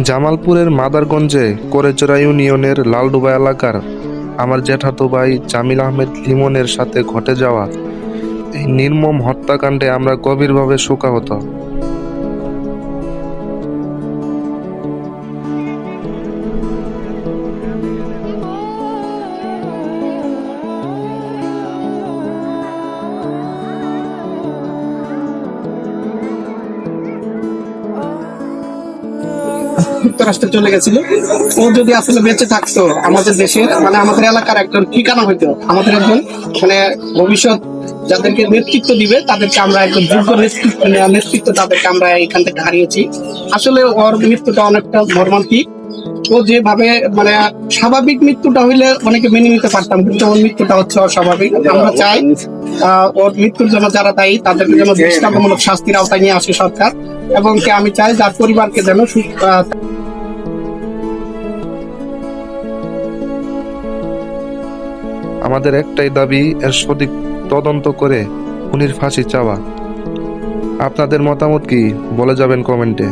জামালপুরের মাদারগঞ্জে করেচড়া ইউনিয়নের লালডুবা এলাকার আমার জ্যাঠাতো ভাই জামিল আহমেদ লিমনের সাথে ঘটে যাওয়া এই নির্মম হত্যাকাণ্ডে আমরা গভীরভাবে শোকাহত। যুক্তরাষ্ট্রে চলে গেছিল। ও যদি আসলে বেঁচে থাকতো আমাদের দেশের মানে আমাদের এলাকার একজন ঠিকানা হইতো, আমাদের একজন মানে ভবিষ্যৎ যাদেরকে নেতৃত্ব দিবে তাদেরকে আমরা একজন যোগ্য নেতৃত্ব তাদেরকে আমরা এখান থেকে হারিয়েছি। আসলে ওর মৃত্যুটা অনেকটা মর্মান্তিক। ও যেভাবে মানে স্বাভাবিক মৃত্যুটা হইলে অনেকে মেনে নিতে পারতাম, কিন্তু ওর মৃত্যুটা হচ্ছে অস্বাভাবিক। আমরা চাই ওর মৃত্যুর জন্য যারা দায়ী তাদেরকে যেন দৃষ্টান্তমূলক শাস্তির আওতায় নিয়ে আসে সরকার, এবং আমি চাই যার পরিবারকে যেন আমাদের একটাই দাবি, এর সঠিক তদন্ত করে খুনির ফাঁসি চাওয়া। আপনাদের মতামত কি বলে যাবেন কমেন্টে।